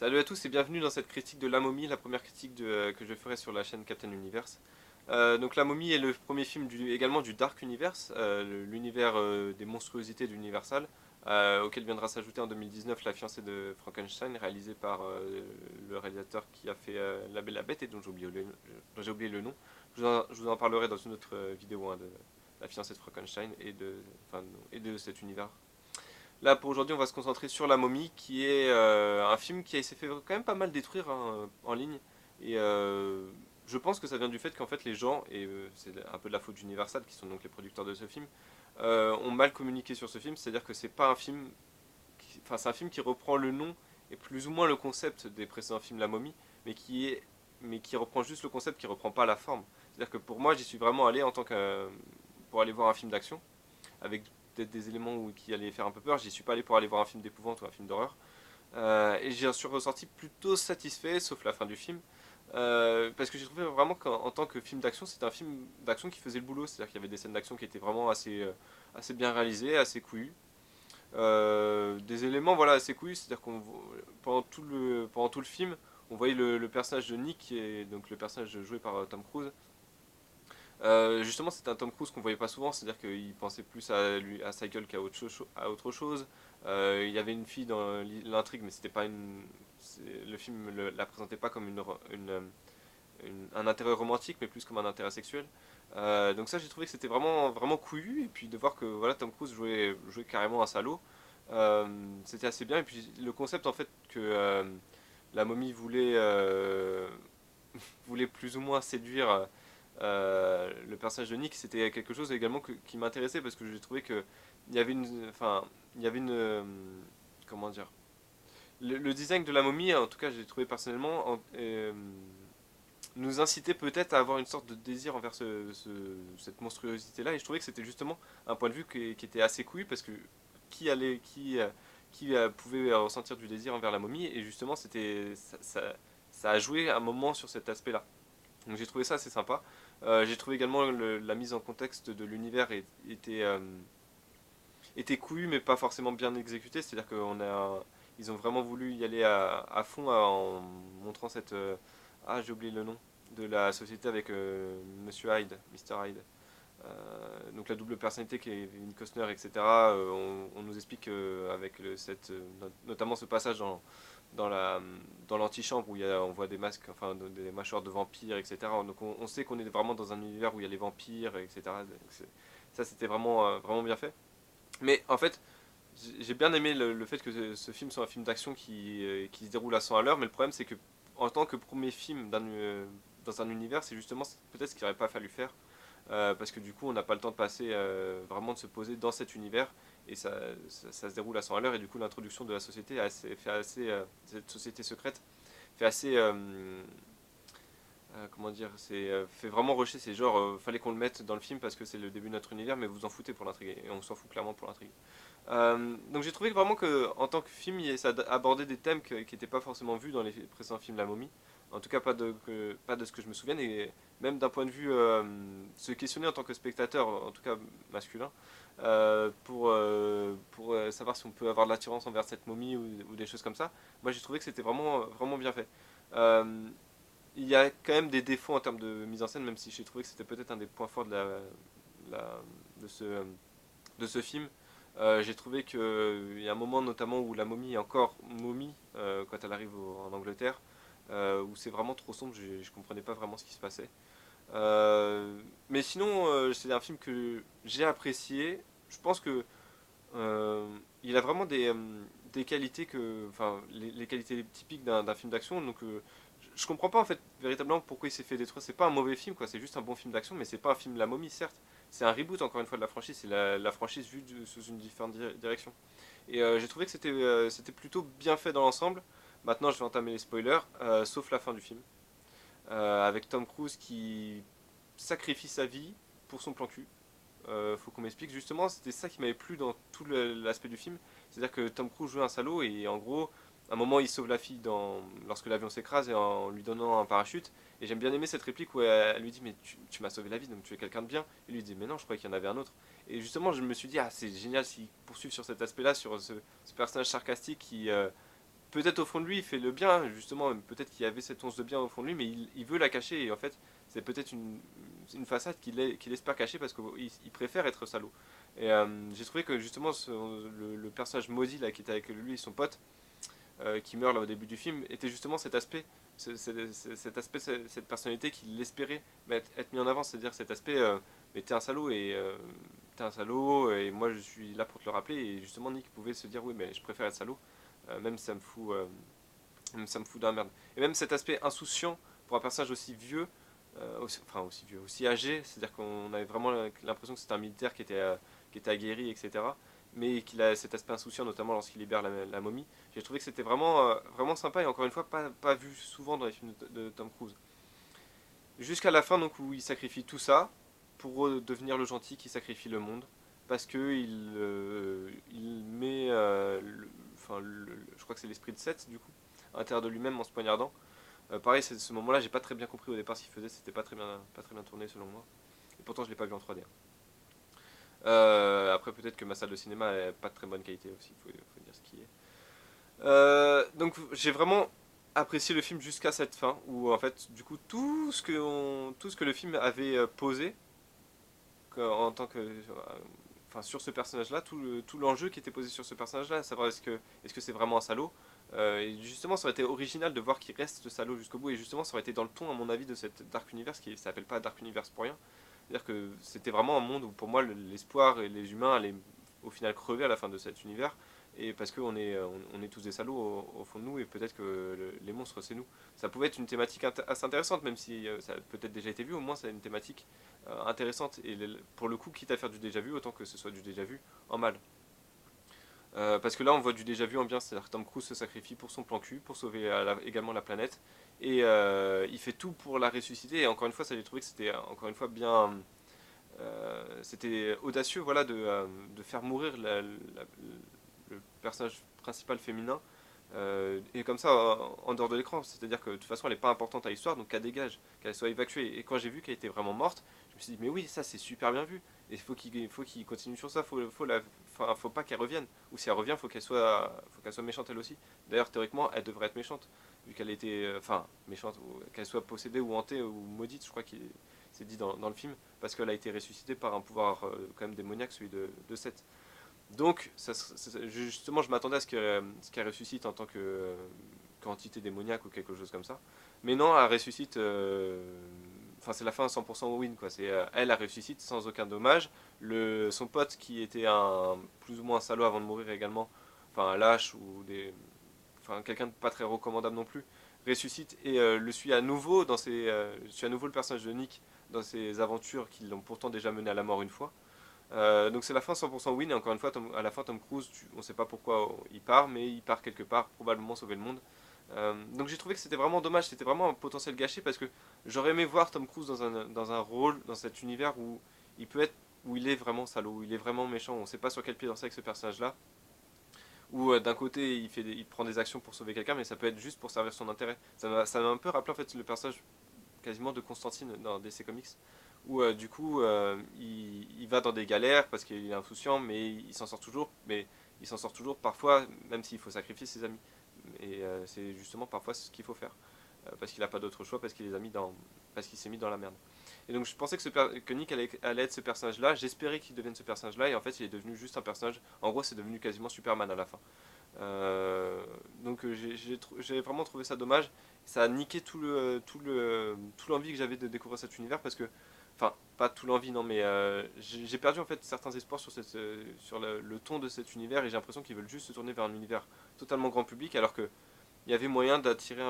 Salut à tous et bienvenue dans cette critique de La Momie, la première critique que je ferai sur la chaîne Captain Universe. Donc La Momie est le premier film également du Dark Universe, l'univers des monstruosités d'Universal, auquel viendra s'ajouter en 2019 La fiancée de Frankenstein, réalisé par le réalisateur qui a fait La Belle et la Bête et dont j'ai oublié le nom. Je vous en parlerai dans une autre vidéo de La fiancée de Frankenstein et de cet univers. Là, pour aujourd'hui, on va se concentrer sur La Momie, qui est un film qui s'est fait quand même pas mal détruire en ligne. Et je pense que ça vient du fait qu'en fait les gens, et c'est un peu de la faute d'Universal, qui sont donc les producteurs de ce film, ont mal communiqué sur ce film. C'est-à-dire que c'est pas un film, enfin c'est un film qui reprend le nom et plus ou moins le concept des précédents films La Momie, mais qui reprend juste le concept, qui reprend pas la forme. C'est-à-dire que pour moi, j'y suis vraiment allé en tant que pour aller voir un film d'action avec peut-être des éléments qui allaient faire un peu peur. J'y suis pas allé pour aller voir un film d'épouvante ou un film d'horreur. Et j'en suis ressorti plutôt satisfait, sauf la fin du film. Parce que j'ai trouvé vraiment qu'en tant que film d'action, c'était un film d'action qui faisait le boulot. C'est-à-dire qu'il y avait des scènes d'action qui étaient vraiment assez bien réalisées, assez couillues. Des éléments voilà, assez couillus, c'est-à-dire qu'on pendant tout le film, on voyait le personnage de Nick, qui est donc le personnage joué par Tom Cruise. Justement, c'était un Tom Cruise qu'on voyait pas souvent, c'est-à-dire qu'il pensait plus à sa gueule qu'à autre chose. Il y avait une fille dans l'intrigue, mais c'était pas une. Le film la présentait pas comme un intérêt romantique, mais plus comme un intérêt sexuel. Donc ça, j'ai trouvé que c'était vraiment couillu, et puis de voir que voilà, Tom Cruise jouait carrément un salaud, c'était assez bien. Et puis le concept en fait que la momie voulait plus ou moins séduire le personnage de Nick, c'était quelque chose également qui m'intéressait parce que j'ai trouvé que il y avait comment dire, le design de la momie, en tout cas, j'ai trouvé personnellement, nous incitait peut-être à avoir une sorte de désir envers cette monstruosité-là, et je trouvais que c'était justement un point de vue qui était assez couillu parce que qui allait, qui pouvait ressentir du désir envers la momie, et justement, ça a joué un moment sur cet aspect-là. Donc j'ai trouvé ça assez sympa. J'ai trouvé également la mise en contexte de l'univers était couillue mais pas forcément bien exécutée. C'est-à-dire ils ont vraiment voulu y aller à fond en montrant j'ai oublié le nom de la société avec Monsieur Hyde, Mr Hyde. Donc la double personnalité qui est Kevin Costner, etc. On nous explique avec notamment ce passage dans la dans l'antichambre où on voit des masques, enfin des mâchoires de vampires, etc. Donc on sait qu'on est vraiment dans un univers où il y a les vampires, etc. Donc ça c'était vraiment bien fait. Mais en fait, j'ai bien aimé le fait que ce film soit un film d'action qui se déroule à 100 à l'heure, mais le problème c'est que en tant que premier film dans un univers, c'est justement peut-être ce qu'il n'aurait pas fallu faire. Parce que du coup on n'a pas le temps de passer, vraiment de se poser dans cet univers, et ça se déroule à 100 à l'heure, et du coup l'introduction de la société cette société secrète fait assez, comment dire, fait vraiment rusher. C'est genre, fallait qu'on le mette dans le film parce que c'est le début de notre univers, mais vous en foutez pour l'intrigue, et on s'en fout clairement pour l'intrigue. Donc j'ai trouvé vraiment que en tant que film, ça abordait des thèmes qui n'étaient pas forcément vus dans les précédents films La Momie. En tout cas, pas de ce que je me souvienne, et même d'un point de vue se questionner en tant que spectateur, en tout cas masculin, pour savoir si on peut avoir de l'attirance envers cette momie ou des choses comme ça. Moi, j'ai trouvé que c'était vraiment bien fait. Euh, il y a quand même des défauts en termes de mise en scène, même si j'ai trouvé que c'était peut-être un des points forts la- de de ce film. J'ai trouvé qu'il y a un moment notamment où la momie est encore momie quand elle arrive en Angleterre, où c'est vraiment trop sombre, je comprenais pas vraiment ce qui se passait. Mais sinon, c'est un film que j'ai apprécié. Je pense que il a vraiment des qualités enfin, les qualités typiques d'un film d'action. Donc, je comprends pas en fait véritablement pourquoi il s'est fait détruire. C'est pas un mauvais film, quoi. C'est juste un bon film d'action, mais c'est pas un film La Momie, certes. C'est un reboot encore une fois de la franchise. C'est la franchise vue sous une différente direction. Et j'ai trouvé que c'était plutôt bien fait dans l'ensemble. Maintenant, je vais entamer les spoilers, sauf la fin du film, avec Tom Cruise qui sacrifie sa vie pour son plan cul. Faut qu'on m'explique. Justement, c'était ça qui m'avait plu dans tout l'aspect du film. C'est-à-dire que Tom Cruise joue un salaud, et en gros, à un moment, il sauve la fille lorsque l'avion s'écrase et en lui donnant un parachute. Et j'aime bien aimer cette réplique où elle lui dit: mais tu m'as sauvé la vie, donc tu es quelqu'un de bien. Et lui dit: mais non, je croyais qu'il y en avait un autre. Et justement, je me suis dit: ah, c'est génial s'ils poursuivent sur cet aspect-là, sur ce personnage sarcastique peut-être au fond de lui il fait le bien, justement, peut-être qu'il y avait cette once de bien au fond de lui, mais il veut la cacher, et en fait c'est peut-être une façade qu'il espère cacher parce qu'il préfère être salaud. Et j'ai trouvé que justement le personnage maudit là qui était avec lui, son pote, qui meurt là au début du film, était justement cet aspect, cet aspect, cette personnalité qu'il espérait être mis en avant, c'est-à-dire cet aspect, mais t'es un salaud et moi je suis là pour te le rappeler, et justement Nick pouvait se dire oui mais je préfère être salaud, même si ça me fout dans la merde. Et même cet aspect insouciant pour un personnage aussi vieux, aussi vieux, aussi âgé, c'est-à-dire qu'on avait vraiment l'impression que c'était un militaire qui était aguerri, etc. Mais qu'il a cet aspect insouciant, notamment lorsqu'il libère la momie. J'ai trouvé que c'était vraiment sympa, et encore une fois, pas vu souvent dans les films de Tom Cruise. Jusqu'à la fin, donc, où il sacrifie tout ça pour devenir le gentil qui sacrifie le monde. Parce que il met, je crois que c'est l'esprit de Seth, du coup, à l'intérieur de lui-même en se poignardant. Pareil, ce moment-là, j'ai pas très bien compris au départ ce qu'il faisait, c'était pas très bien tourné selon moi. Et pourtant, je l'ai pas vu en 3D. Après, peut-être que ma salle de cinéma est pas de très bonne qualité aussi, faut dire ce qui est. Donc, j'ai vraiment apprécié le film jusqu'à cette fin, où en fait, du coup, tout ce que le film avait posé en tant que, enfin, sur ce personnage-là, tout l'enjeu qui était posé sur ce personnage-là, savoir est-ce que c'est vraiment un salaud. Et justement, ça aurait été original de voir qu'il reste salaud jusqu'au bout, et justement, ça aurait été dans le ton, à mon avis, de cette Dark Universe qui s'appelle pas Dark Universe pour rien. C'est-à-dire que c'était vraiment un monde où, pour moi, l'espoir et les humains allaient au final crever à la fin de cet univers, et parce qu'on est tous des salauds au fond de nous, et peut-être que les monstres c'est nous. Ça pouvait être une thématique assez intéressante, même si ça a peut-être déjà été vu, au moins c'est une thématique intéressante, et pour le coup, quitte à faire du déjà vu, autant que ce soit du déjà vu en mal. Parce que là, on voit du déjà vu en bien, c'est-à-dire que Tom Cruise se sacrifie pour son plan cul, pour sauver également la planète, et il fait tout pour la ressusciter. Et encore une fois, ça j'ai trouvé que c'était encore une fois bien, c'était audacieux, voilà, de faire mourir le personnage principal féminin, et comme ça en dehors de l'écran, c'est-à-dire que de toute façon elle n'est pas importante à l'histoire, donc qu'elle dégage, qu'elle soit évacuée. Et quand j'ai vu qu'elle était vraiment morte, je me suis dit mais oui, ça c'est super bien vu, et il faut qu'il continue sur ça, enfin, faut pas qu'elle revienne, ou si elle revient faut qu'elle soit méchante elle aussi. D'ailleurs théoriquement elle devrait être méchante, vu qu'elle était, enfin méchante, ou qu'elle soit possédée ou hantée ou maudite, je crois qu'il c'est dit dans le film, parce qu'elle a été ressuscitée par un pouvoir quand même démoniaque, celui de Seth. Donc, justement, je m'attendais à ce qu'elle ressuscite en tant qu'entité démoniaque ou quelque chose comme ça. Mais non, elle ressuscite. Enfin, c'est la fin à 100% win, quoi. Elle ressuscite sans aucun dommage. Son pote, qui était plus ou moins un salaud avant de mourir également, enfin un lâche enfin quelqu'un de pas très recommandable non plus, ressuscite et le suit à nouveau suit à nouveau le personnage de Nick dans ses aventures qui l'ont pourtant déjà mené à la mort une fois. Donc c'est la fin 100% win, et encore une fois, à la fin, Tom Cruise, on ne sait pas pourquoi il part, mais il part quelque part, probablement sauver le monde. Donc j'ai trouvé que c'était vraiment dommage, c'était vraiment un potentiel gâché, parce que j'aurais aimé voir Tom Cruise dans un rôle, dans cet univers où il peut être, où il est vraiment salaud, où il est vraiment méchant, on ne sait pas sur quel pied danser avec ce personnage-là, où d'un côté il prend des actions pour sauver quelqu'un, mais ça peut être juste pour servir son intérêt. Ça m'a un peu rappelé en fait le personnage quasiment de Constantine dans DC Comics, où du coup il va dans des galères parce qu'il est insouciant, mais il s'en sort toujours, mais il s'en sort toujours parfois, même s'il faut sacrifier ses amis. Et c'est justement parfois ce qu'il faut faire, parce qu'il n'a pas d'autre choix, parce qu'il s'est mis dans la merde. Et donc je pensais que Nick allait être ce personnage-là, j'espérais qu'il devienne ce personnage-là, et en fait il est devenu juste un personnage, en gros c'est devenu quasiment Superman à la fin. Donc j'ai vraiment trouvé ça dommage. Ça a niqué tout l'envie que j'avais de découvrir cet univers, parce que, enfin, pas tout l'envie, non, mais j'ai perdu en fait certains espoirs sur le ton de cet univers, et j'ai l'impression qu'ils veulent juste se tourner vers un univers totalement grand public, alors que il y avait moyen d'attirer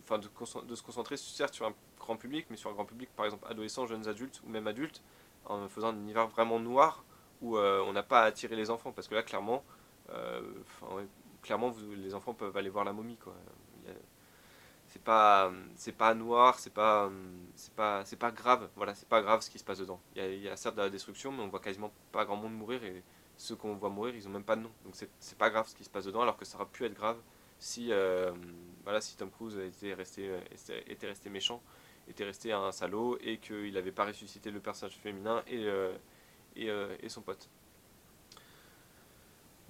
enfin de se concentrer certes sur un grand public, mais sur un grand public, par exemple adolescents, jeunes adultes ou même adultes, en faisant un univers vraiment noir où on n'a pas à attirer les enfants, parce que là clairement, ouais, clairement les enfants peuvent aller voir la momie, quoi. Il y a- c'est pas noir, c'est pas grave, voilà, c'est pas grave ce qui se passe dedans. Il y a certes de la destruction, mais on voit quasiment pas grand monde mourir, et ceux qu'on voit mourir, ils ont même pas de nom. Donc c'est pas grave ce qui se passe dedans, alors que ça aurait pu être grave si, voilà, si Tom Cruise était resté méchant, était resté un salaud, et qu'il n'avait pas ressuscité le personnage féminin et son pote.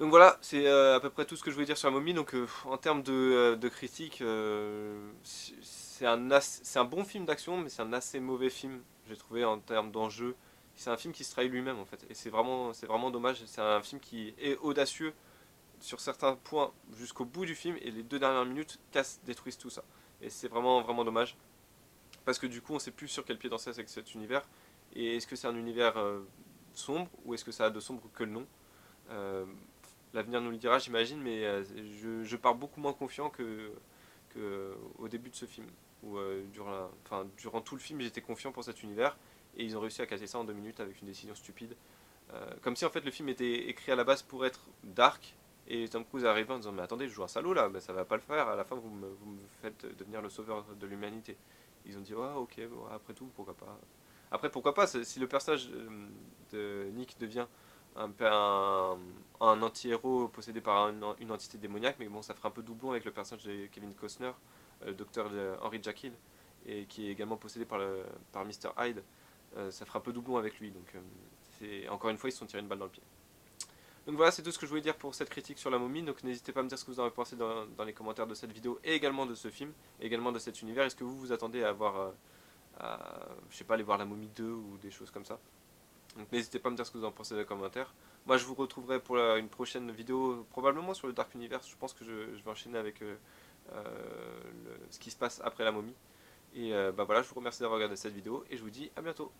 Donc voilà, c'est à peu près tout ce que je voulais dire sur la momie. Donc en termes de critique, c'est un bon film d'action, mais c'est un assez mauvais film, j'ai trouvé, en termes d'enjeu. C'est un film qui se trahit lui-même en fait, et c'est vraiment dommage. C'est un film qui est audacieux sur certains points jusqu'au bout du film, et les 2 dernières minutes détruisent tout ça. Et c'est vraiment, vraiment dommage, parce que du coup on sait plus sur quel pied danser avec cet univers, et est-ce que c'est un univers sombre, ou est-ce que ça a de sombre que le nom. euh, L'avenir nous le dira, j'imagine, mais je pars beaucoup moins confiant que au début de ce film. Où, durant tout le film, j'étais confiant pour cet univers, et ils ont réussi à casser ça en 2 minutes avec une décision stupide. Comme si en fait le film était écrit à la base pour être dark, et Tom Cruise est arrivé en disant mais attendez, je joue un salaud là, mais ça va pas le faire, à la fin vous me faites devenir le sauveur de l'humanité. Ils ont dit ah ok, bon, après tout, pourquoi pas. Après pourquoi pas, si le personnage de Nick devient un anti-héros possédé par une entité démoniaque, mais bon ça ferait un peu doublon avec le personnage de Kevin Costner, le docteur Henry Jekyll, et qui est également possédé par Mr. Hyde. Ça ferait un peu doublon avec lui, donc encore une fois ils se sont tirés une balle dans le pied. Donc voilà, c'est tout ce que je voulais dire pour cette critique sur la momie. Donc n'hésitez pas à me dire ce que vous en avez pensé dans les commentaires de cette vidéo, et également de ce film, et également de cet univers. Est-ce que vous vous attendez à voir, je sais pas, aller voir la momie 2 ou des choses comme ça. Donc n'hésitez pas à me dire ce que vous en pensez dans les commentaires. Moi je vous retrouverai pour une prochaine vidéo, probablement sur le Dark Universe. Je pense que je vais enchaîner avec ce qui se passe après la momie. Et bah voilà, je vous remercie d'avoir regardé cette vidéo, et je vous dis à bientôt.